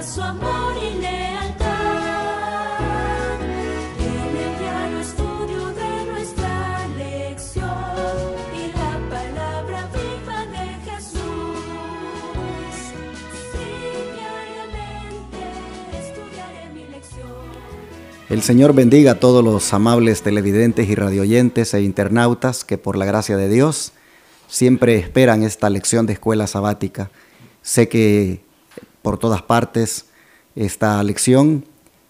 su amor y lealtad. En el diario estudio de nuestra lección y la palabra viva de Jesús. Sí, diariamente estudiaré mi lección. El Señor bendiga a todos los amables televidentes y radioyentes e internautas que por la gracia de Dios siempre esperan esta lección de escuela sabática. Sé que por todas partes esta lección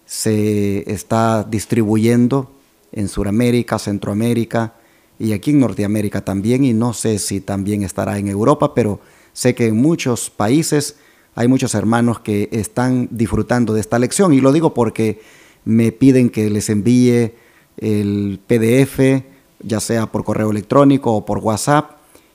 se está distribuyendo en Sudamérica, Centroamérica y aquí en Norteamérica también, y no sé si también estará en Europa, pero sé que en muchos países hay muchos hermanos que están disfrutando de esta lección, y lo digo porque me piden que les envíe el PDF, ya sea por correo electrónico o por WhatsApp,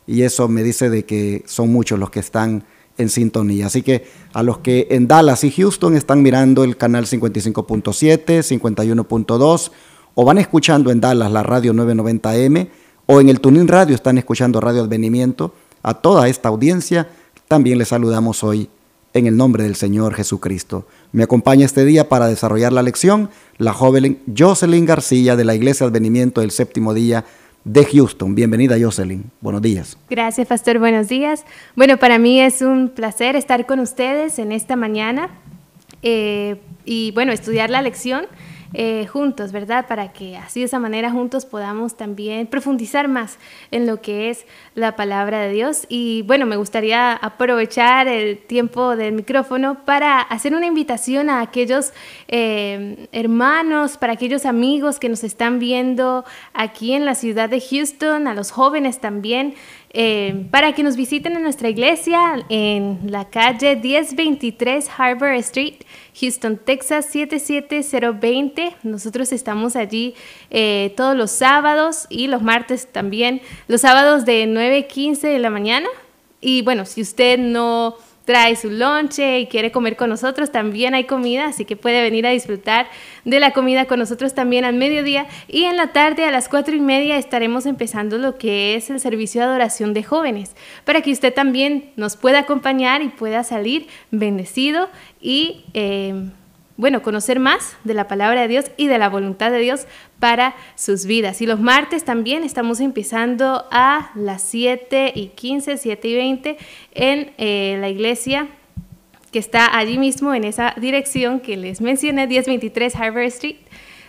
y eso me dice de que son muchos los que están en sintonía. Así que a los que en Dallas y Houston están mirando el canal 55.7, 51.2, o van escuchando en Dallas la radio 990M, o en el TuneIn Radio están escuchando Radio Advenimiento, a toda esta audiencia también les saludamos hoy en el nombre del Señor Jesucristo. Me acompaña este día para desarrollar la lección la joven Jocelyn García de la Iglesia Advenimiento del Séptimo Día de Houston. Bienvenida, Jocelyn. Buenos días. Gracias, pastor. Buenos días. Bueno, para mí es un placer estar con ustedes en esta mañana y bueno, estudiar la lección juntos, ¿verdad? Para que así de esa manera juntos podamos también profundizar más en lo que es la palabra de Dios. Y bueno, me gustaría aprovechar el tiempo del micrófono para hacer una invitación a aquellos hermanos, para aquellos amigos que nos están viendo aquí en la ciudad de Houston, a los jóvenes también, para que nos visiten en nuestra iglesia en la calle 1023 Harbor Street, Houston, Texas 77020. Nosotros estamos allí todos los sábados y los martes también, los sábados de 9:15 de la mañana. Y bueno, si usted no trae su lonche y quiere comer con nosotros, también hay comida, así que puede venir a disfrutar de la comida con nosotros también al mediodía, y en la tarde a las 4:30 estaremos empezando lo que es el servicio de adoración de jóvenes, para que usted también nos pueda acompañar y pueda salir bendecido y bueno, conocer más de la palabra de Dios y de la voluntad de Dios para sus vidas. Y los martes también estamos empezando a las 7:15, 7:20 en la iglesia que está allí mismo en esa dirección que les mencioné, 1023 Harbor Street,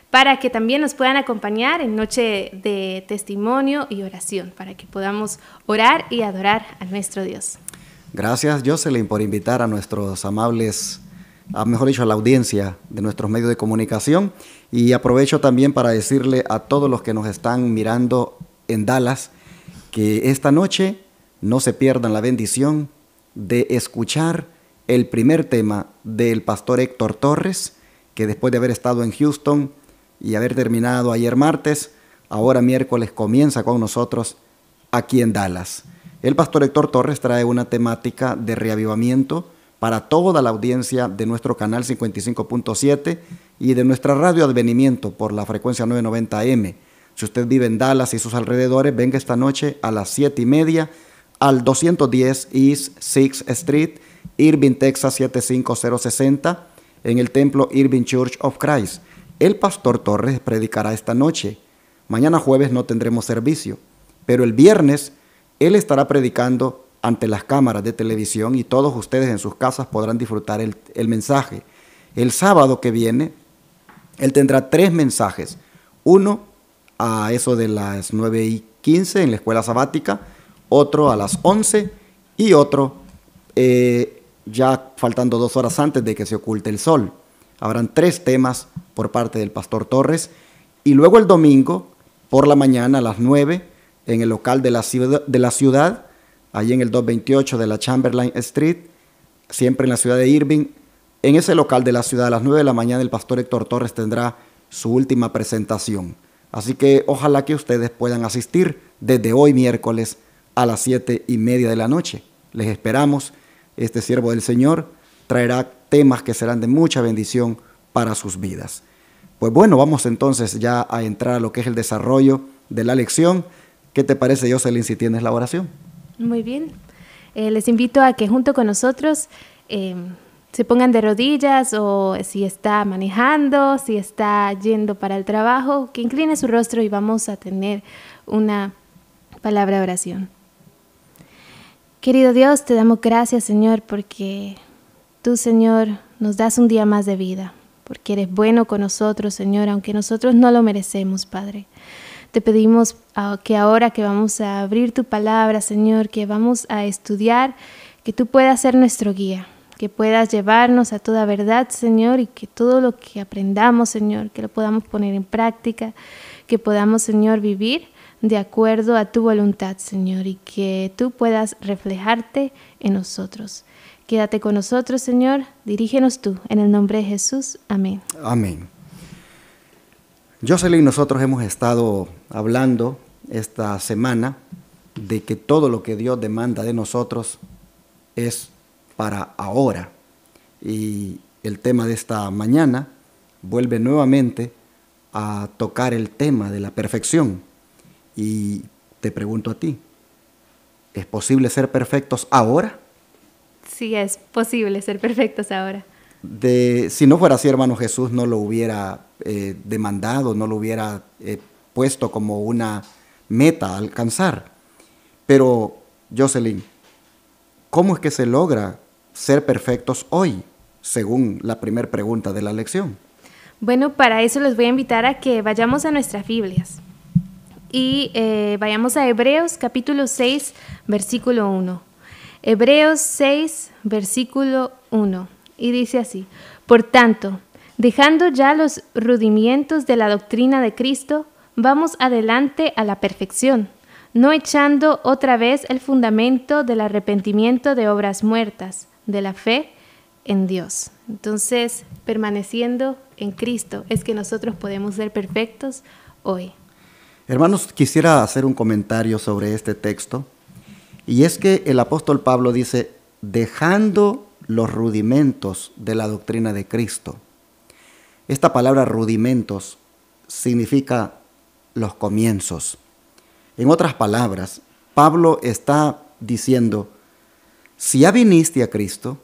para que también nos puedan acompañar en noche de testimonio y oración, para que podamos orar y adorar a nuestro Dios. Gracias, Jocelyn, por invitar a nuestros amables, mejor dicho, a la audiencia de nuestros medios de comunicación, y aprovecho también para decirle a todos los que nos están mirando en Dallas que esta noche no se pierdan la bendición de escuchar el primer tema del pastor Héctor Torres, que después de haber estado en Houston y haber terminado ayer martes, ahora miércoles comienza con nosotros aquí en Dallas. El pastor Héctor Torres trae una temática de reavivamiento para toda la audiencia de nuestro canal 55.7 y de nuestra radio Advenimiento por la frecuencia 990M. Si usted vive en Dallas y sus alrededores, venga esta noche a las 7:30 al 210 East 6th Street, Irving, Texas 75060, en el templo Irving Church of Christ. El pastor Torres predicará esta noche. Mañana jueves no tendremos servicio, pero el viernes él estará predicando ante las cámaras de televisión, y todos ustedes en sus casas podrán disfrutar el mensaje. El sábado que viene, él tendrá 3 mensajes. Uno a eso de las 9:15 en la escuela sabática, otro a las 11 y otro ya faltando 2 horas antes de que se oculte el sol. Habrán 3 temas por parte del pastor Torres, y luego el domingo por la mañana a las 9 en el local de la ciudad, allí en el 228 de la Chamberlain Street, siempre en la ciudad de Irving. En ese local de la ciudad a las 9 de la mañana el pastor Héctor Torres tendrá su última presentación. Así que ojalá que ustedes puedan asistir desde hoy miércoles a las 7:30 de la noche. Les esperamos. Este siervo del Señor traerá temas que serán de mucha bendición para sus vidas. Pues bueno, vamos entonces ya a entrar a lo que es el desarrollo de la lección. ¿Qué te parece, Jocelyn, si tienes la oración? Muy bien. Les invito a que junto con nosotros se pongan de rodillas o si está manejando, si está yendo para el trabajo, que incline su rostro y vamos a tener una palabra de oración. Querido Dios, te damos gracias, Señor, porque tú, Señor, nos das un día más de vida, porque eres bueno con nosotros, Señor, aunque nosotros no lo merecemos, Padre. Te pedimos que ahora que vamos a abrir tu palabra, Señor, que vamos a estudiar, que tú puedas ser nuestro guía, que puedas llevarnos a toda verdad, Señor, y que todo lo que aprendamos, Señor, que lo podamos poner en práctica, que podamos, Señor, vivir de acuerdo a tu voluntad, Señor, y que tú puedas reflejarte en nosotros. Quédate con nosotros, Señor, dirígenos tú, en el nombre de Jesús. Amén. Amén. Jocelyn, nosotros hemos estado hablando esta semana de que todo lo que Dios demanda de nosotros es para ahora. Y el tema de esta mañana vuelve nuevamente a tocar el tema de la perfección. Y te pregunto a ti, ¿es posible ser perfectos ahora? Sí, es posible ser perfectos ahora. Si no fuera así, hermano, Jesús no lo hubiera demandado, no lo hubiera puesto como una meta a alcanzar. Pero, Jocelyn, ¿cómo es que se logra ser perfectos hoy, según la primera pregunta de la lección? Bueno, para eso les voy a invitar a que vayamos a nuestras Biblias y vayamos a Hebreos capítulo 6, versículo 1. Hebreos 6, versículo 1. Y dice así: Por tanto, dejando ya los rudimientos de la doctrina de Cristo, vamos adelante a la perfección, no echando otra vez el fundamento del arrepentimiento de obras muertas, de la fe en Dios. Entonces, permaneciendo en Cristo es que nosotros podemos ser perfectos hoy. Hermanos, quisiera hacer un comentario sobre este texto, y es que el apóstol Pablo dice, dejando los rudimentos de la doctrina de Cristo. Esta palabra rudimentos significa los comienzos. En otras palabras, Pablo está diciendo, si ya viniste a Cristo,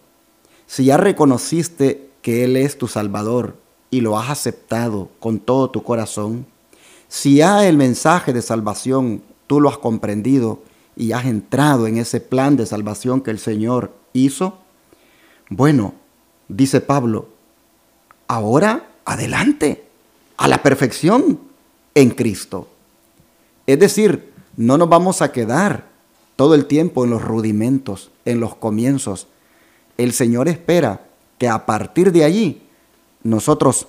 si ya reconociste que Él es tu Salvador y lo has aceptado con todo tu corazón, si ya el mensaje de salvación tú lo has comprendido y has entrado en ese plan de salvación que el Señor hizo, bueno, dice Pablo, ahora adelante, a la perfección en Cristo. Es decir, no nos vamos a quedar todo el tiempo en los rudimentos, en los comienzos. El Señor espera que a partir de allí nosotros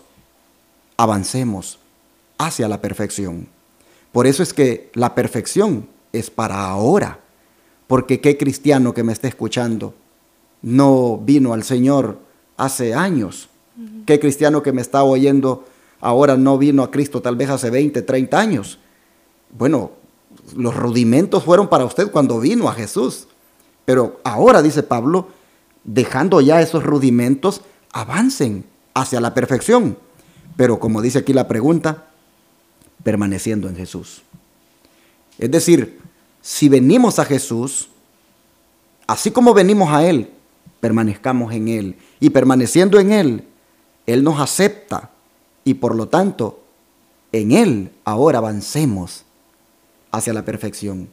avancemos hacia la perfección. Por eso es que la perfección es para ahora, porque qué cristiano que me esté escuchando no vino al Señor hace años. ¿Qué cristiano que me está oyendo ahora no vino a Cristo tal vez hace 20, 30 años? Bueno, los rudimentos fueron para usted cuando vino a Jesús. Pero ahora, dice Pablo, dejando ya esos rudimentos, avancen hacia la perfección. Pero como dice aquí la pregunta, permaneciendo en Jesús. Es decir, si venimos a Jesús, así como venimos a Él, permanezcamos en Él. Y permaneciendo en Él, Él nos acepta. Y por lo tanto, en Él ahora avancemos hacia la perfección.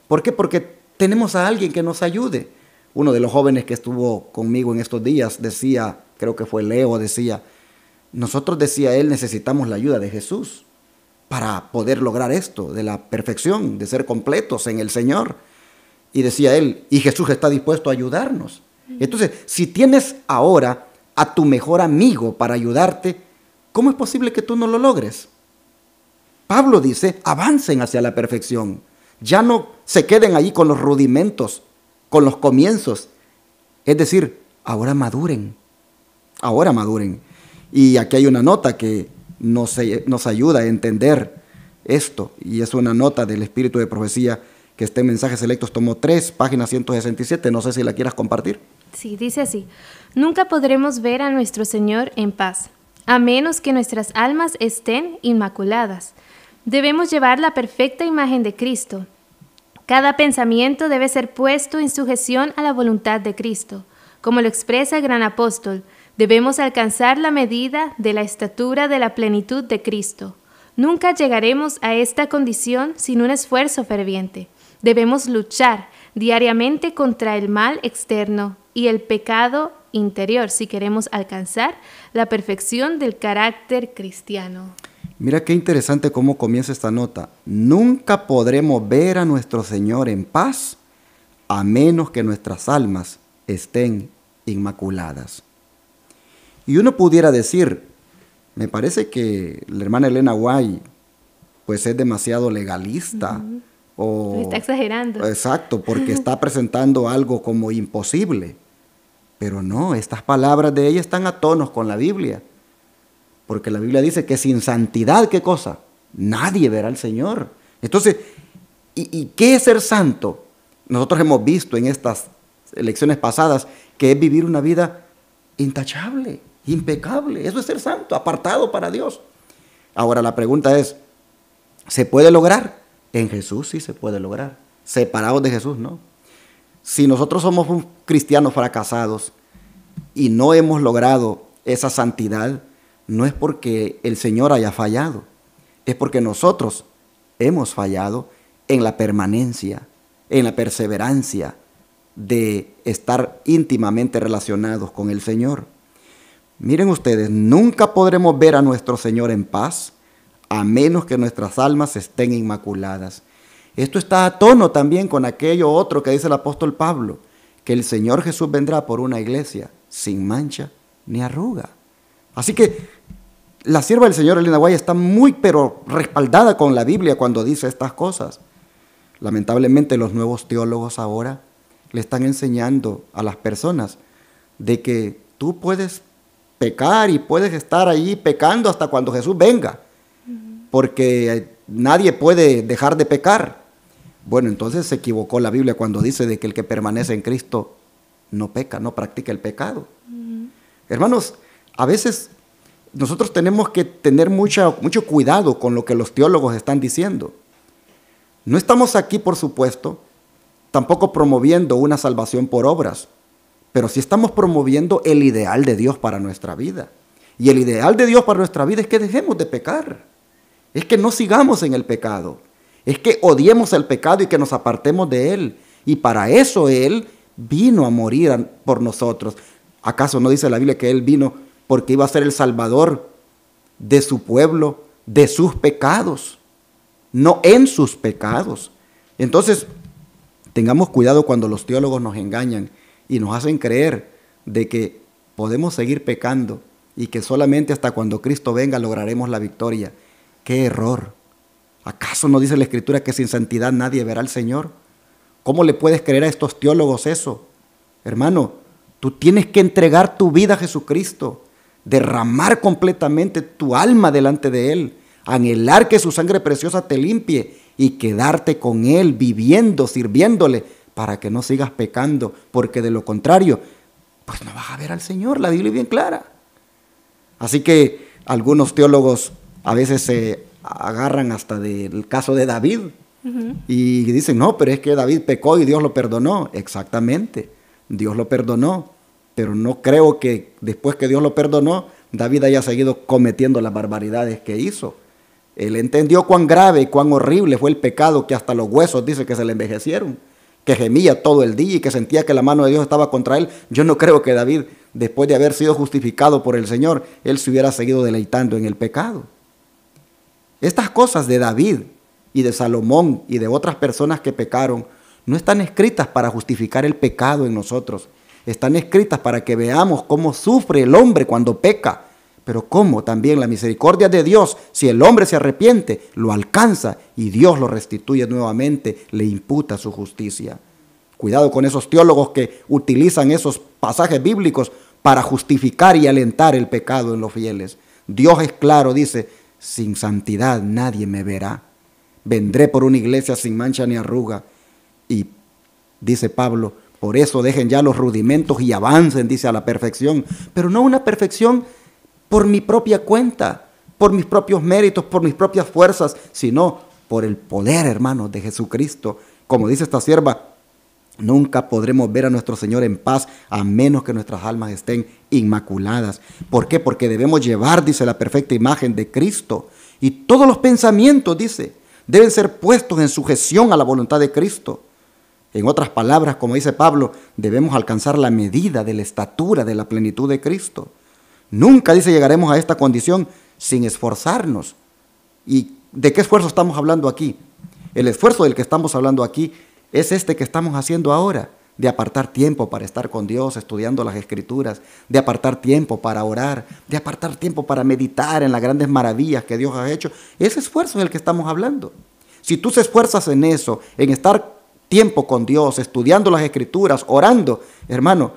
¿Por qué? Porque tenemos a alguien que nos ayude. Uno de los jóvenes que estuvo conmigo en estos días decía, creo que fue Leo, decía, nosotros, decía él, necesitamos la ayuda de Jesús para poder lograr esto, de la perfección, de ser completos en el Señor. Y decía él, y Jesús está dispuesto a ayudarnos. Entonces, si tienes ahora a tu mejor amigo para ayudarte, ¿cómo es posible que tú no lo logres? Pablo dice, avancen hacia la perfección. Ya no se queden allí con los rudimentos, con los comienzos. Es decir, ahora maduren. Ahora maduren. Y aquí hay una nota que nos ayuda a entender esto. Y es una nota del Espíritu de Profecía que está en Mensajes Selectos, tomo 3, página 167. No sé si la quieras compartir. Sí, dice así. Nunca podremos ver a nuestro Señor en paz, a menos que nuestras almas estén inmaculadas. Debemos llevar la perfecta imagen de Cristo. Cada pensamiento debe ser puesto en sujeción a la voluntad de Cristo. Como lo expresa el gran apóstol, debemos alcanzar la medida de la estatura de la plenitud de Cristo. Nunca llegaremos a esta condición sin un esfuerzo ferviente. Debemos luchar diariamente contra el mal externo y el pecado interior si queremos alcanzar la perfección del carácter cristiano. Mira qué interesante cómo comienza esta nota. Nunca podremos ver a nuestro Señor en paz a menos que nuestras almas estén inmaculadas. Y uno pudiera decir, me parece que la hermana Elena White pues es demasiado legalista. O está exagerando. Exacto, porque está presentando algo como imposible. Pero no, estas palabras de ella están a tono con la Biblia. Porque la Biblia dice que sin santidad, ¿qué cosa? Nadie verá al Señor. Entonces, ¿y qué es ser santo? Nosotros hemos visto en estas lecciones pasadas que es vivir una vida intachable, impecable. Eso es ser santo, apartado para Dios. Ahora la pregunta es, ¿se puede lograr? En Jesús sí se puede lograr. Separados de Jesús, no. Si nosotros somos cristianos fracasados y no hemos logrado esa santidad, no es porque el Señor haya fallado, es porque nosotros hemos fallado en la permanencia, en la perseverancia de estar íntimamente relacionados con el Señor. Miren ustedes, nunca podremos ver a nuestro Señor en paz a menos que nuestras almas estén inmaculadas. Esto está a tono también con aquello otro que dice el apóstol Pablo, que el Señor Jesús vendrá por una iglesia sin mancha ni arruga. Así que la sierva del Señor, Elena White, está muy pero respaldada con la Biblia cuando dice estas cosas. Lamentablemente los nuevos teólogos ahora le están enseñando a las personas de que tú puedes pecar y puedes estar ahí pecando hasta cuando Jesús venga, porque nadie puede dejar de pecar. Bueno, entonces se equivocó la Biblia cuando dice de que el que permanece en Cristo no peca, no practica el pecado. Hermanos, a veces nosotros tenemos que tener mucho cuidado con lo que los teólogos están diciendo. No estamos aquí, por supuesto, tampoco promoviendo una salvación por obras, pero sí estamos promoviendo el ideal de Dios para nuestra vida. Y el ideal de Dios para nuestra vida es que dejemos de pecar, es que no sigamos en el pecado, es que odiemos el pecado y que nos apartemos de él. Y para eso Él vino a morir por nosotros. ¿Acaso no dice la Biblia que Él vino porque iba a ser el Salvador de su pueblo, de sus pecados, no en sus pecados? Entonces, tengamos cuidado cuando los teólogos nos engañan y nos hacen creer de que podemos seguir pecando y que solamente hasta cuando Cristo venga lograremos la victoria. ¡Qué error! ¿Acaso no dice la Escritura que sin santidad nadie verá al Señor? ¿Cómo le puedes creer a estos teólogos eso? Hermano, tú tienes que entregar tu vida a Jesucristo, derramar completamente tu alma delante de Él, anhelar que su sangre preciosa te limpie y quedarte con Él, viviendo, sirviéndole, para que no sigas pecando, porque de lo contrario, pues no vas a ver al Señor. La Biblia es bien clara. Así que algunos teólogos a veces se agarran hasta del caso de David y dicen, no, pero es que David pecó y Dios lo perdonó. Exactamente, Dios lo perdonó, pero no creo que después que Dios lo perdonó, David haya seguido cometiendo las barbaridades que hizo. Él entendió cuán grave y cuán horrible fue el pecado, que hasta los huesos dice que se le envejecieron, que gemía todo el día y que sentía que la mano de Dios estaba contra él. Yo no creo que David, después de haber sido justificado por el Señor, él se hubiera seguido deleitando en el pecado. Estas cosas de David y de Salomón y de otras personas que pecaron no están escritas para justificar el pecado en nosotros. Están escritas para que veamos cómo sufre el hombre cuando peca, pero cómo también la misericordia de Dios, si el hombre se arrepiente, lo alcanza y Dios lo restituye nuevamente, le imputa su justicia. Cuidado con esos teólogos que utilizan esos pasajes bíblicos para justificar y alentar el pecado en los fieles. Dios es claro, dice, sin santidad nadie me verá. Vendré por una iglesia sin mancha ni arruga. Y dice Pablo, por eso dejen ya los rudimentos y avancen, dice, a la perfección. Pero no una perfección por mi propia cuenta, por mis propios méritos, por mis propias fuerzas, sino por el poder, hermanos, de Jesucristo. Como dice esta sierva, Nunca podremos ver a nuestro Señor en paz a menos que nuestras almas estén inmaculadas. ¿Por qué? Porque debemos llevar, dice, la perfecta imagen de Cristo. Y todos los pensamientos, dice, deben ser puestos en sujeción a la voluntad de Cristo. En otras palabras, como dice Pablo, debemos alcanzar la medida de la estatura de la plenitud de Cristo. Nunca, dice, llegaremos a esta condición sin esforzarnos. ¿Y de qué esfuerzo estamos hablando aquí? El esfuerzo del que estamos hablando aquí es este que estamos haciendo ahora, de apartar tiempo para estar con Dios, estudiando las Escrituras, de apartar tiempo para orar, de apartar tiempo para meditar en las grandes maravillas que Dios ha hecho. Ese esfuerzo es el que estamos hablando. Si tú te esfuerzas en eso, en estar tiempo con Dios, estudiando las Escrituras, orando, hermano,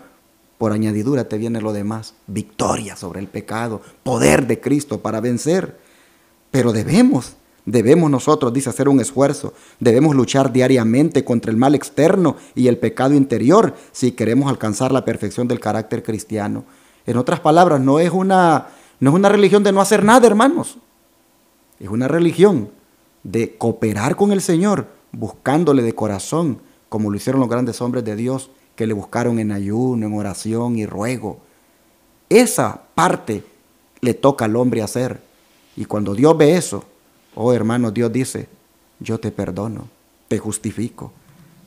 por añadidura te viene lo demás. Victoria sobre el pecado, poder de Cristo para vencer. Pero debemos nosotros, dice, hacer un esfuerzo. Debemos luchar diariamente contra el mal externo y el pecado interior si queremos alcanzar la perfección del carácter cristiano. En otras palabras, no es una religión de no hacer nada, hermanos. Es una religión de cooperar con el Señor, buscándole de corazón, como lo hicieron los grandes hombres de Dios, que le buscaron en ayuno, en oración y ruego. Esa parte le toca al hombre hacer. Y cuando Dios ve eso, oh hermano, Dios dice, yo te perdono, te justifico.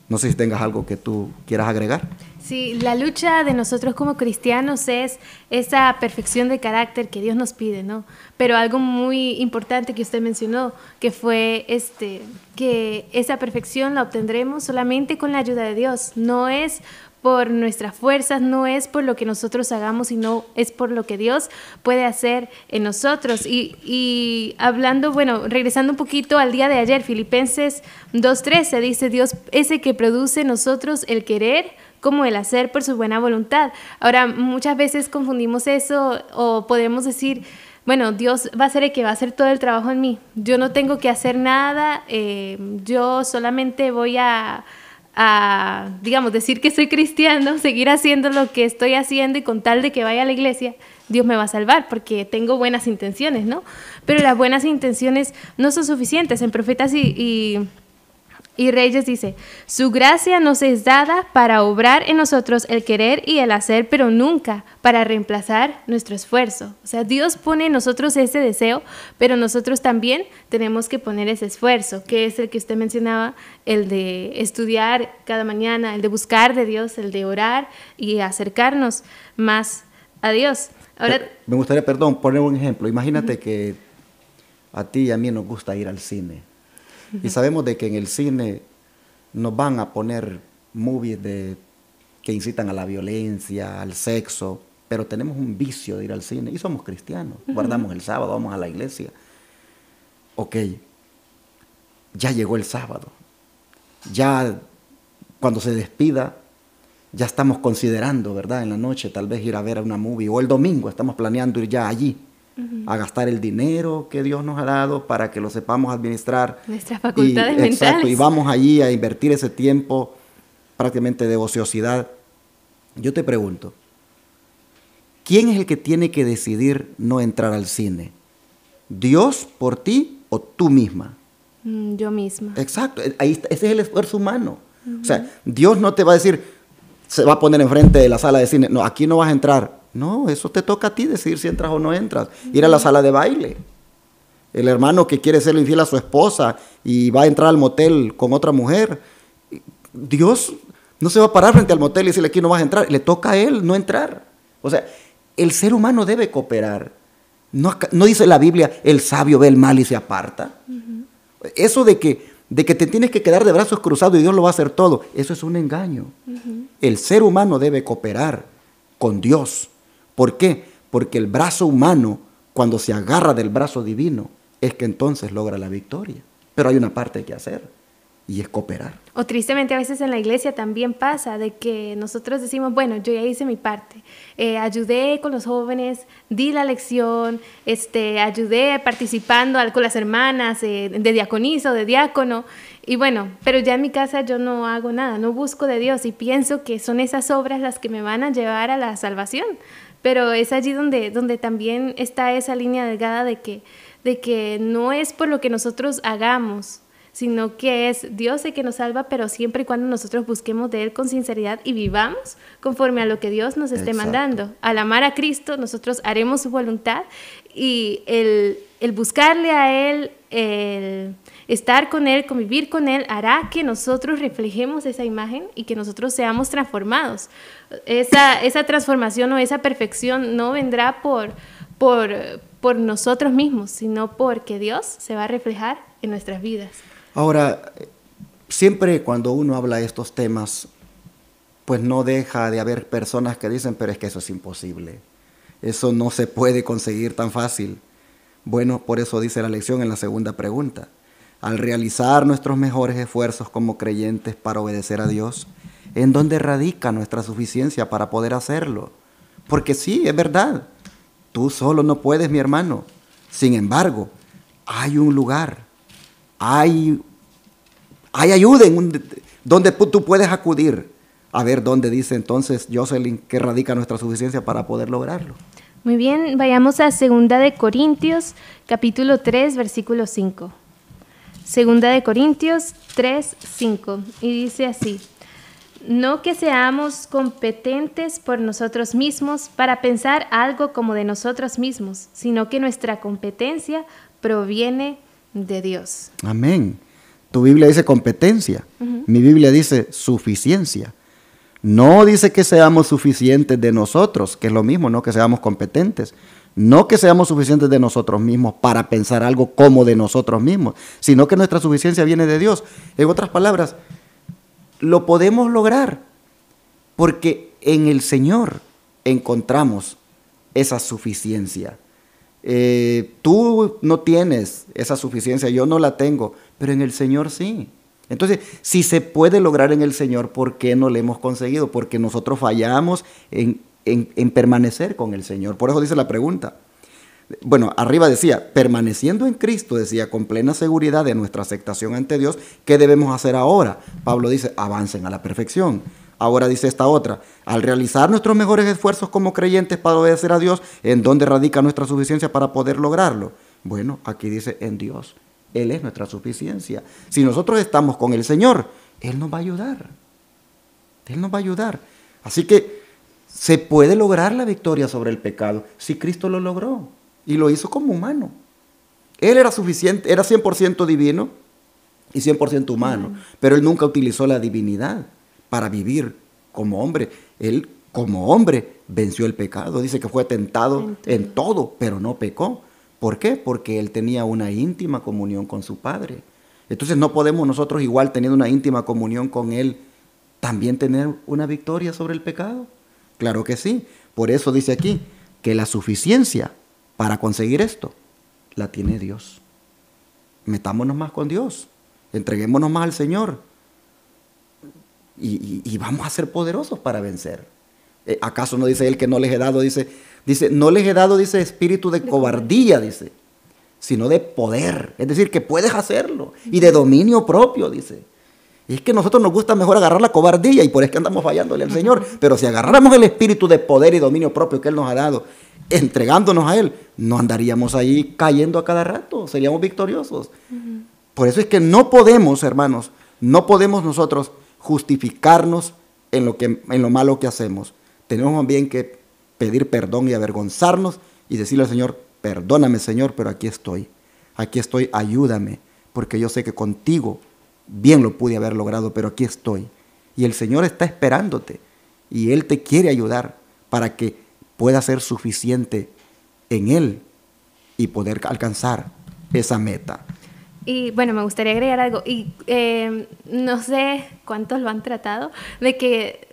No sé si tengas algo que tú quieras agregar. Sí, la lucha de nosotros como cristianos es esa perfección de carácter que Dios nos pide, ¿no? Pero algo muy importante que usted mencionó, que fue que esa perfección la obtendremos solamente con la ayuda de Dios. No es por nuestras fuerzas, no es por lo que nosotros hagamos, sino es por lo que Dios puede hacer en nosotros. Y hablando, bueno, regresando un poquito al día de ayer, Filipenses 2:13 dice, Dios ese que produce en nosotros el querer como el hacer por su buena voluntad. Ahora, muchas veces confundimos eso o podemos decir, bueno, Dios va a ser el que va a hacer todo el trabajo en mí. Yo no tengo que hacer nada, yo solamente voy a, digamos, decir que soy cristiano, seguir haciendo lo que estoy haciendo y con tal de que vaya a la iglesia, Dios me va a salvar porque tengo buenas intenciones, ¿no? Pero las buenas intenciones no son suficientes. En Profetas y Reyes dice, su gracia nos es dada para obrar en nosotros el querer y el hacer, pero nunca para reemplazar nuestro esfuerzo. O sea, Dios pone en nosotros ese deseo, pero nosotros también tenemos que poner ese esfuerzo, que es el que usted mencionaba, el de estudiar cada mañana, el de buscar de Dios, el de orar y acercarnos más a Dios. Ahora, me gustaría, poner un ejemplo. Imagínate que a ti y a mí nos gusta ir al cine. Y sabemos de que en el cine nos van a poner movies que incitan a la violencia, al sexo, pero tenemos un vicio de ir al cine y somos cristianos. Guardamos el sábado, vamos a la iglesia. Ok, ya llegó el sábado. Ya cuando se despida, ya estamos considerando, ¿verdad? En la noche tal vez ir a ver a una movie, o el domingo estamos planeando ir ya allí. A gastar el dinero que Dios nos ha dado para que lo sepamos administrar. Nuestras facultades mentales. Exacto, y vamos allí a invertir ese tiempo prácticamente de ociosidad. Yo te pregunto, ¿quién es el que tiene que decidir no entrar al cine? ¿Dios por ti o tú misma? Yo misma. Exacto, ahí está, ese es el esfuerzo humano. O sea, Dios no te va a decir, se va a poner enfrente de la sala de cine, no, aquí no vas a entrar. No, eso te toca a ti decidir si entras o no entras. Ir a la sala de baile. El hermano que quiere serle infiel a su esposa y va a entrar al motel con otra mujer. Dios no se va a parar frente al motel y decirle aquí no vas a entrar. Le toca a él no entrar. O sea, el ser humano debe cooperar. No dice la Biblia, el sabio ve el mal y se aparta. Eso de que te tienes que quedar de brazos cruzados y Dios lo va a hacer todo, eso es un engaño. El ser humano debe cooperar con Dios. ¿Por qué? Porque el brazo humano, cuando se agarra del brazo divino, es que entonces logra la victoria. Pero hay una parte que hacer, y es cooperar. O tristemente a veces en la iglesia también pasa de que nosotros decimos, bueno, yo ya hice mi parte, ayudé con los jóvenes, di la lección, ayudé participando con las hermanas de diaconisa o de diácono, y bueno, pero ya en mi casa yo no hago nada, no busco de Dios y pienso que son esas obras las que me van a llevar a la salvación. Pero es allí donde también está esa línea delgada de que no es por lo que nosotros hagamos, sino que es Dios el que nos salva, pero siempre y cuando nosotros busquemos de Él con sinceridad y vivamos conforme a lo que Dios nos esté mandando. Al amar a Cristo, nosotros haremos su voluntad, y el buscarle a Él, el estar con Él, convivir con Él, hará que nosotros reflejemos esa imagen y que nosotros seamos transformados. Esa transformación o esa perfección no vendrá por nosotros mismos, sino porque Dios se va a reflejar en nuestras vidas. Ahora, siempre cuando uno habla de estos temas, pues no deja de haber personas que dicen, pero es que eso es imposible. Eso no se puede conseguir tan fácil. Bueno, por eso dice la lección en la segunda pregunta. Al realizar nuestros mejores esfuerzos como creyentes para obedecer a Dios, ¿en dónde radica nuestra suficiencia para poder hacerlo? Porque sí, es verdad, tú solo no puedes, mi hermano. Sin embargo, hay un lugar, hay ayuda donde tú puedes acudir. A ver, ¿dónde dice entonces, Jocelyn, que radica nuestra suficiencia para poder lograrlo? Muy bien, vayamos a 2 Corintios, capítulo 3, versículo 5. 2 Corintios 3, 5. Y dice así: no que seamos competentes por nosotros mismos para pensar algo como de nosotros mismos, sino que nuestra competencia proviene de Dios. Amén. Tu Biblia dice competencia. Mi Biblia dice suficiencia. No dice que seamos suficientes de nosotros, que es lo mismo, no que seamos competentes. No que seamos suficientes de nosotros mismos para pensar algo como de nosotros mismos, sino que nuestra suficiencia viene de Dios. En otras palabras, lo podemos lograr porque en el Señor encontramos esa suficiencia. Tú no tienes esa suficiencia, yo no la tengo, pero en el Señor sí. Entonces, si se puede lograr en el Señor, ¿por qué no lo hemos conseguido? Porque nosotros fallamos en permanecer con el Señor. Por eso dice la pregunta. Bueno, arriba decía, permaneciendo en Cristo, decía, con plena seguridad de nuestra aceptación ante Dios, ¿qué debemos hacer ahora? Pablo dice, avancen a la perfección. Ahora dice esta otra, al realizar nuestros mejores esfuerzos como creyentes para obedecer a Dios, ¿en dónde radica nuestra suficiencia para poder lograrlo? Bueno, aquí dice, en Dios. Él es nuestra suficiencia. Si nosotros estamos con el Señor, Él nos va a ayudar. Él nos va a ayudar. Así que se puede lograr la victoria sobre el pecado si Cristo lo logró y lo hizo como humano. Él era suficiente, era 100% divino y 100% humano, pero Él nunca utilizó la divinidad para vivir como hombre. Él, como hombre, venció el pecado. Dice que fue tentado en todo, pero no pecó. ¿Por qué? Porque Él tenía una íntima comunión con su Padre. Entonces no podemos nosotros, igual teniendo una íntima comunión con Él, también tener una victoria sobre el pecado. Claro que sí. Por eso dice aquí que la suficiencia para conseguir esto la tiene Dios. Metámonos más con Dios. Entreguémonos más al Señor. Y vamos a ser poderosos para vencer. ¿Acaso no dice Él que no les he dado? Dice, no les he dado, dice, espíritu de cobardía, dice, sino de poder. Es decir, que puedes hacerlo. Y de dominio propio, dice. Y es que a nosotros nos gusta mejor agarrar la cobardía y por eso que andamos fallándole al Señor. Pero si agarráramos el espíritu de poder y dominio propio que Él nos ha dado, entregándonos a Él, no andaríamos ahí cayendo a cada rato. Seríamos victoriosos. Por eso es que no podemos, hermanos, no podemos nosotros justificarnos en lo malo que hacemos. Tenemos también que pedir perdón y avergonzarnos y decirle al Señor, perdóname, Señor, pero aquí estoy, ayúdame, porque yo sé que contigo bien lo pude haber logrado, pero aquí estoy. Y el Señor está esperándote y Él te quiere ayudar para que pueda ser suficiente en Él y poder alcanzar esa meta. Y bueno, me gustaría agregar algo, y no sé cuántos lo han tratado, de que,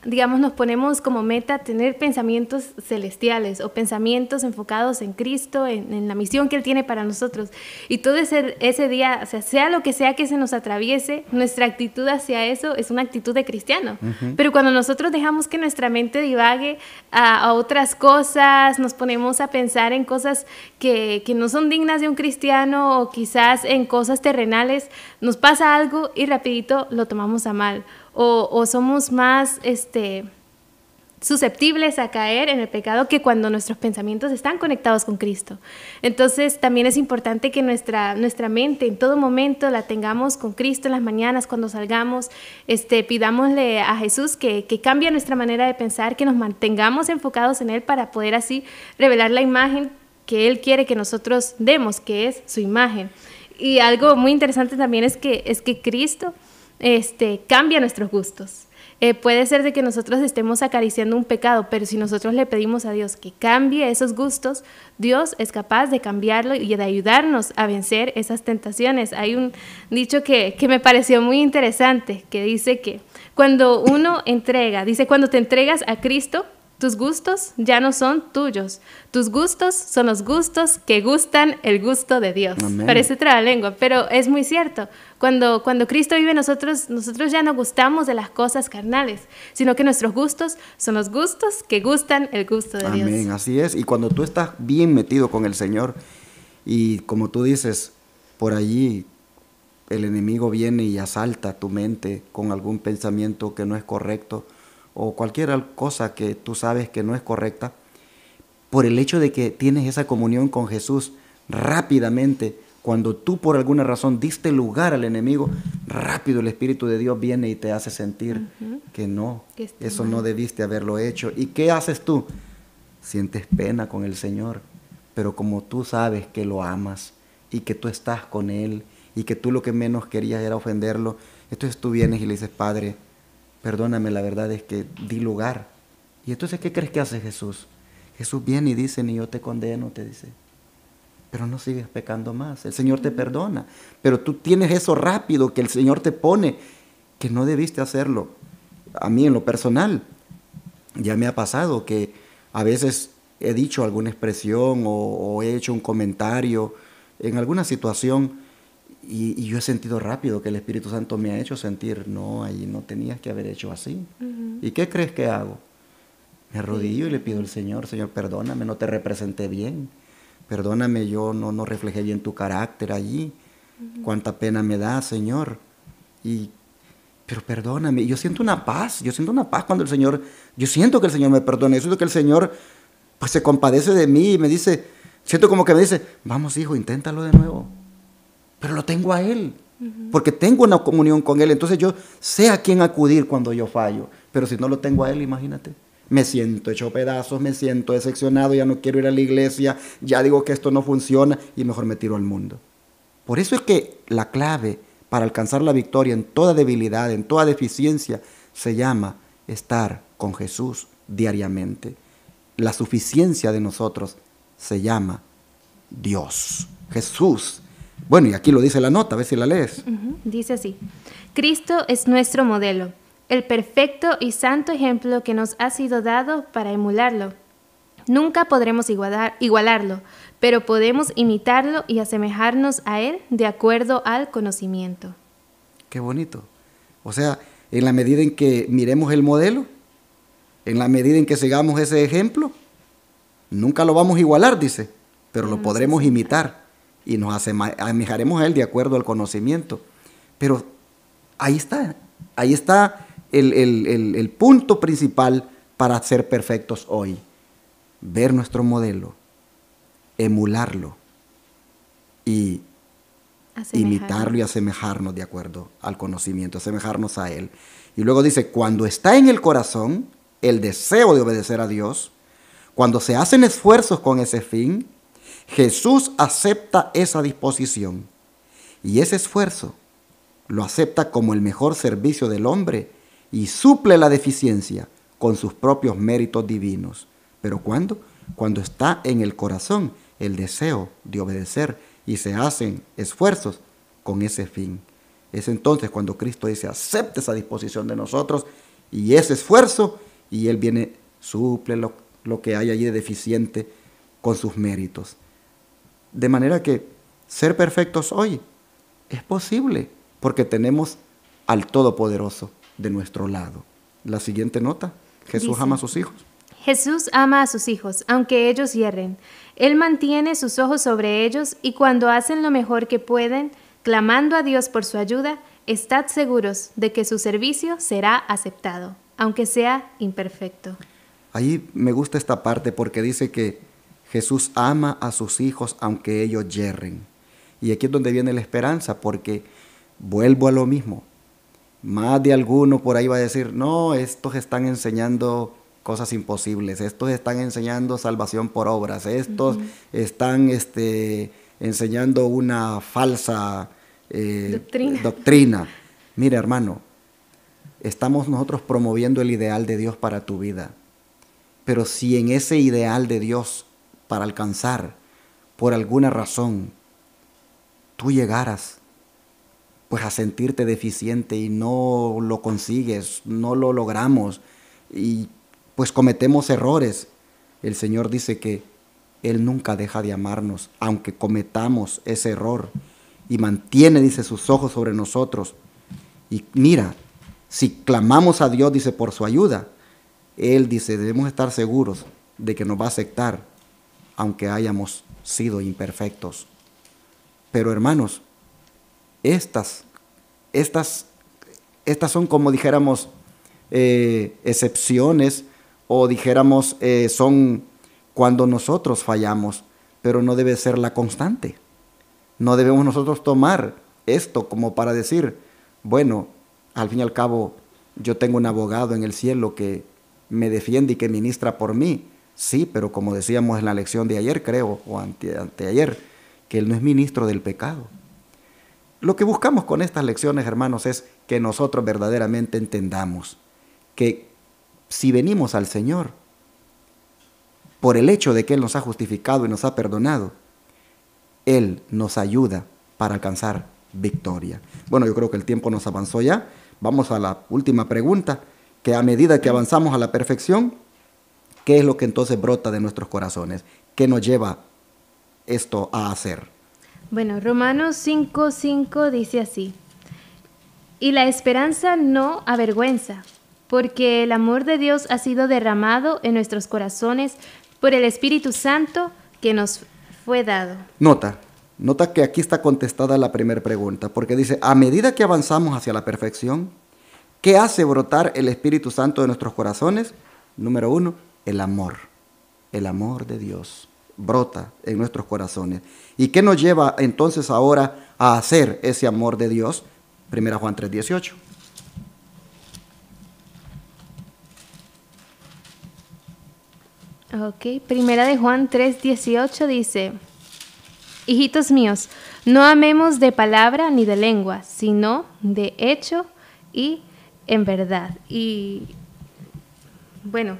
digamos, nos ponemos como meta tener pensamientos celestiales o pensamientos enfocados en Cristo, en la misión que Él tiene para nosotros. Y todo ese día, o sea lo que sea que se nos atraviese, nuestra actitud hacia eso es una actitud de cristiano. Pero cuando nosotros dejamos que nuestra mente divague a otras cosas, nos ponemos a pensar en cosas que no son dignas de un cristiano o quizás en cosas terrenales, nos pasa algo y rapidito lo tomamos a mal. O somos más, susceptibles a caer en el pecado que cuando nuestros pensamientos están conectados con Cristo. Entonces también es importante que nuestra mente en todo momento la tengamos con Cristo en las mañanas, cuando salgamos, pidámosle a Jesús que cambie nuestra manera de pensar, que nos mantengamos enfocados en Él para poder así revelar la imagen que Él quiere que nosotros demos, que es su imagen. Y algo muy interesante también es que Cristo cambia nuestros gustos. Puede ser de que nosotros estemos acariciando un pecado, pero si nosotros le pedimos a Dios que cambie esos gustos, Dios es capaz de cambiarlo y de ayudarnos a vencer esas tentaciones. Hay un dicho que me pareció muy interesante, que dice que cuando cuando te entregas a Cristo, tus gustos ya no son tuyos. Tus gustos son los gustos que gustan el gusto de Dios. Amén. Parece trabalengua, pero es muy cierto. Cuando Cristo vive en nosotros ya no gustamos de las cosas carnales, sino que nuestros gustos son los gustos que gustan el gusto de Dios. Amén, así es. Y cuando tú estás bien metido con el Señor y como tú dices, por allí el enemigo viene y asalta tu mente con algún pensamiento que no es correcto, o cualquier cosa que tú sabes que no es correcta, por el hecho de que tienes esa comunión con Jesús, rápidamente, cuando tú por alguna razón diste lugar al enemigo, rápido el Espíritu de Dios viene y te hace sentir que no, eso no debiste haberlo hecho. ¿Y qué haces tú? Sientes pena con el Señor, pero como tú sabes que lo amas y que tú estás con Él y que tú lo que menos querías era ofenderlo, entonces tú vienes y le dices, Padre, perdóname, la verdad es que di lugar. Y entonces, ¿qué crees que hace Jesús? Jesús viene y dice, ni yo te condeno, te dice, pero no sigues pecando más. El Señor te perdona, pero tú tienes eso rápido que el Señor te pone, que no debiste hacerlo. A mí en lo personal, ya me ha pasado que a veces he dicho alguna expresión o he hecho un comentario en alguna situación y yo he sentido rápido que el Espíritu Santo me ha hecho sentir, no, ahí no tenías que haber hecho así. ¿Y qué crees que hago? Me arrodillo y le pido al Señor, Señor, perdóname, no te representé bien. Perdóname, yo no reflejé bien tu carácter allí. Cuánta pena me da, Señor. Pero perdóname. Yo siento una paz cuando yo siento que el Señor me perdona. Yo siento que el Señor pues se compadece de mí y me dice, siento como que me dice, vamos hijo, inténtalo de nuevo. Pero lo tengo a Él, porque tengo una comunión con Él. Entonces yo sé a quién acudir cuando yo fallo. Pero si no lo tengo a Él, imagínate. Me siento hecho pedazos, me siento decepcionado, ya no quiero ir a la iglesia, ya digo que esto no funciona y mejor me tiro al mundo. Por eso es que la clave para alcanzar la victoria en toda debilidad, en toda deficiencia, se llama estar con Jesús diariamente. La suficiencia de nosotros se llama Dios, Jesús. Bueno, y aquí lo dice la nota, a ver si la lees. Dice así: Cristo es nuestro modelo, el perfecto y santo ejemplo que nos ha sido dado para emularlo. Nunca podremos igualarlo, pero podemos imitarlo y asemejarnos a Él de acuerdo al conocimiento. Qué bonito. O sea, en la medida en que miremos el modelo, en la medida en que sigamos ese ejemplo, nunca lo vamos a igualar, dice, pero lo podremos imitar y nos asemejaremos a Él de acuerdo al conocimiento. Pero ahí está el punto principal para ser perfectos hoy. Ver nuestro modelo, emularlo y imitarlo y asemejarnos de acuerdo al conocimiento, asemejarnos a Él. Y luego dice, cuando está en el corazón el deseo de obedecer a Dios, cuando se hacen esfuerzos con ese fin, Jesús acepta esa disposición y ese esfuerzo lo acepta como el mejor servicio del hombre y suple la deficiencia con sus propios méritos divinos. ¿Pero cuándo? Cuando está en el corazón el deseo de obedecer y se hacen esfuerzos con ese fin. Es entonces cuando Cristo dice, acepte esa disposición de nosotros y ese esfuerzo, y Él viene, suple lo que hay allí de deficiente con sus méritos. De manera que ser perfectos hoy es posible porque tenemos al Todopoderoso de nuestro lado. La siguiente nota, Jesús dice, ama a sus hijos. Jesús ama a sus hijos, aunque ellos hierren. Él mantiene sus ojos sobre ellos y cuando hacen lo mejor que pueden, clamando a Dios por su ayuda, estad seguros de que su servicio será aceptado, aunque sea imperfecto. Ahí me gusta esta parte porque dice que Jesús ama a sus hijos aunque ellos yerren. Y aquí es donde viene la esperanza, porque vuelvo a lo mismo. Más de alguno por ahí va a decir, no, estos están enseñando cosas imposibles, estos están enseñando salvación por obras, estos están enseñando una falsa doctrina. Mira, hermano, estamos nosotros promoviendo el ideal de Dios para tu vida. Pero si en ese ideal de Dios para alcanzar, por alguna razón, tú llegaras pues a sentirte deficiente y no lo consigues, no lo logramos y pues cometemos errores, el Señor dice que Él nunca deja de amarnos, aunque cometamos ese error, y mantiene, dice, sus ojos sobre nosotros. Y mira, si clamamos a Dios, dice, por su ayuda, Él dice, debemos estar seguros de que nos va a aceptar, aunque hayamos sido imperfectos. Pero hermanos, estas son, como dijéramos, excepciones, o dijéramos, son cuando nosotros fallamos, pero no debe ser la constante. No debemos nosotros tomar esto como para decir, bueno, al fin y al cabo, yo tengo un abogado en el cielo que me defiende y que ministra por mí. Sí, pero como decíamos en la lección de ayer, creo, o anteayer, que Él no es ministro del pecado. Lo que buscamos con estas lecciones, hermanos, es que nosotros verdaderamente entendamos que si venimos al Señor, por el hecho de que Él nos ha justificado y nos ha perdonado, Él nos ayuda para alcanzar victoria. Bueno, yo creo que el tiempo nos avanzó ya. Vamos a la última pregunta, que a medida que avanzamos a la perfección, ¿qué es lo que entonces brota de nuestros corazones? ¿Qué nos lleva esto a hacer? Bueno, Romanos 5:5 dice así: y la esperanza no avergüenza, porque el amor de Dios ha sido derramado en nuestros corazones por el Espíritu Santo que nos fue dado. Nota que aquí está contestada la primera pregunta, porque dice, a medida que avanzamos hacia la perfección, ¿qué hace brotar el Espíritu Santo de nuestros corazones? Número 1, el amor de Dios brota en nuestros corazones. ¿Y qué nos lleva entonces ahora a hacer ese amor de Dios? 1 Juan 3:18. Ok, Primera de Juan 3:18 dice: hijitos míos, no amemos de palabra ni de lengua, sino de hecho y en verdad. Y bueno,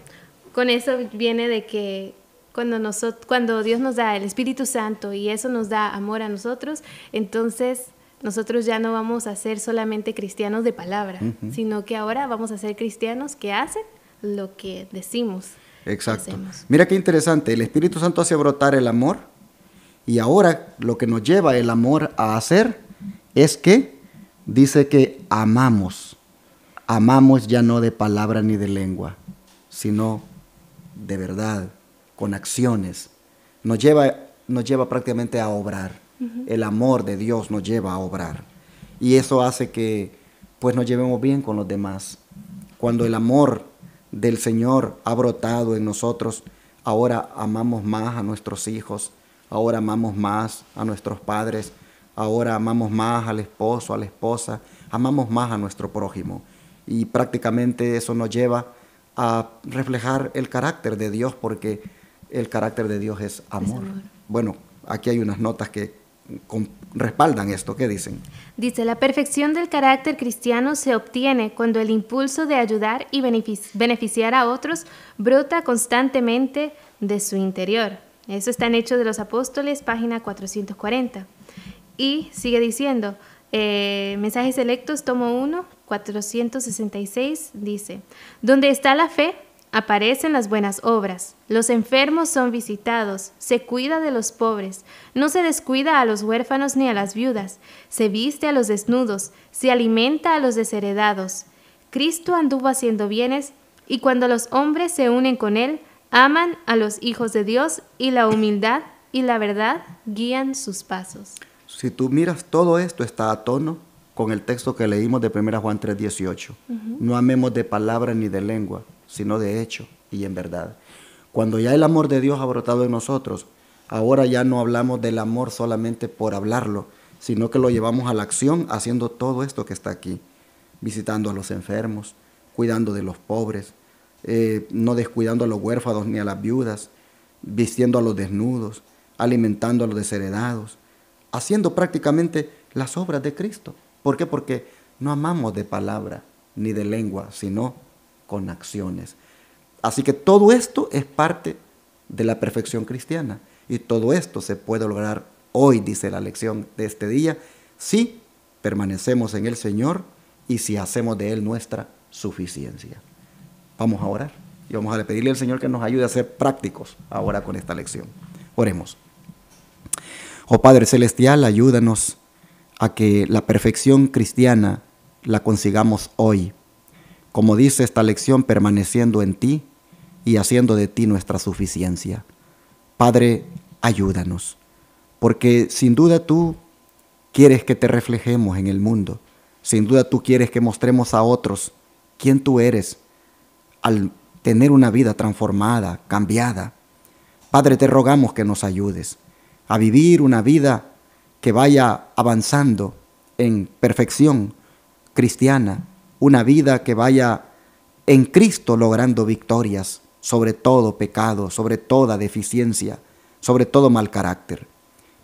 con eso viene de que cuando Dios nos da el Espíritu Santo y eso nos da amor a nosotros, entonces nosotros ya no vamos a ser solamente cristianos de palabra, sino que ahora vamos a ser cristianos que hacen lo que decimos. Exacto. Hacemos. Mira qué interesante, el Espíritu Santo hace brotar el amor, y ahora lo que nos lleva el amor a hacer es que dice que amamos ya no de palabra ni de lengua, sino de verdad, con acciones. Nos lleva prácticamente a obrar. El amor de Dios nos lleva a obrar. Y eso hace que pues nos llevemos bien con los demás. Cuando el amor del Señor ha brotado en nosotros, ahora amamos más a nuestros hijos, ahora amamos más a nuestros padres, ahora amamos más al esposo, a la esposa, amamos más a nuestro prójimo. Y prácticamente eso nos lleva a reflejar el carácter de Dios, porque el carácter de Dios es amor. Bueno, aquí hay unas notas que respaldan esto. ¿Qué dicen? Dice, la perfección del carácter cristiano se obtiene cuando el impulso de ayudar y beneficiar a otros brota constantemente de su interior. Eso está en Hechos de los Apóstoles, página 440. Y sigue diciendo, Mensajes Selectos, tomo 1, 466, dice, donde está la fe, aparecen las buenas obras, los enfermos son visitados, se cuida de los pobres, no se descuida a los huérfanos ni a las viudas, se viste a los desnudos, se alimenta a los desheredados. Cristo anduvo haciendo bienes, y cuando los hombres se unen con él, aman a los hijos de Dios, y la humildad y la verdad guían sus pasos. Si tú miras, todo esto está a tono con el texto que leímos de 1 Juan 3:18. No amemos de palabra ni de lengua, sino de hecho y en verdad. Cuando ya el amor de Dios ha brotado en nosotros, ahora ya no hablamos del amor solamente por hablarlo, sino que lo llevamos a la acción haciendo todo esto que está aquí, visitando a los enfermos, cuidando de los pobres, no descuidando a los huérfanos ni a las viudas, vistiendo a los desnudos, alimentando a los desheredados, haciendo prácticamente las obras de Cristo. ¿Por qué? Porque no amamos de palabra ni de lengua, sino con acciones. Así que todo esto es parte de la perfección cristiana. Y todo esto se puede lograr hoy, dice la lección de este día, si permanecemos en el Señor y si hacemos de Él nuestra suficiencia. Vamos a orar y vamos a pedirle al Señor que nos ayude a ser prácticos ahora con esta lección. Oremos. Oh Padre Celestial, ayúdanos a que la perfección cristiana la consigamos hoy, como dice esta lección, permaneciendo en ti y haciendo de ti nuestra suficiencia. Padre, ayúdanos, porque sin duda tú quieres que te reflejemos en el mundo, sin duda tú quieres que mostremos a otros quién tú eres al tener una vida transformada, cambiada. Padre, te rogamos que nos ayudes a vivir una vida que vaya avanzando en perfección cristiana, una vida que vaya en Cristo logrando victorias sobre todo pecado, sobre toda deficiencia, sobre todo mal carácter.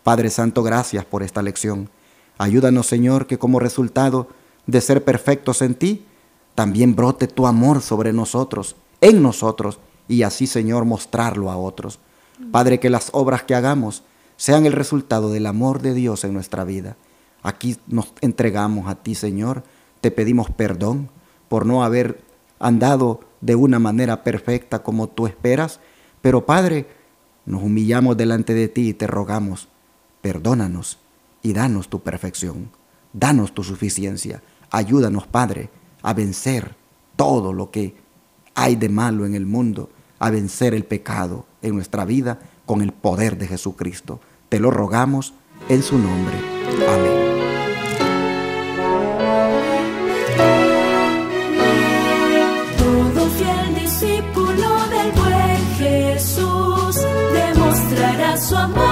Padre Santo, gracias por esta lección. Ayúdanos, Señor, que como resultado de ser perfectos en ti, también brote tu amor sobre nosotros, en nosotros, y así, Señor, mostrarlo a otros. Padre, que las obras que hagamos sean el resultado del amor de Dios en nuestra vida. Aquí nos entregamos a ti, Señor. Te pedimos perdón por no haber andado de una manera perfecta como tú esperas. Pero, Padre, nos humillamos delante de ti y te rogamos, perdónanos y danos tu perfección. Danos tu suficiencia. Ayúdanos, Padre, a vencer todo lo que hay de malo en el mundo, a vencer el pecado en nuestra vida con el poder de Jesucristo. Te lo rogamos en su nombre. Amén. Todo fiel discípulo del buen Jesús demostrará su amor.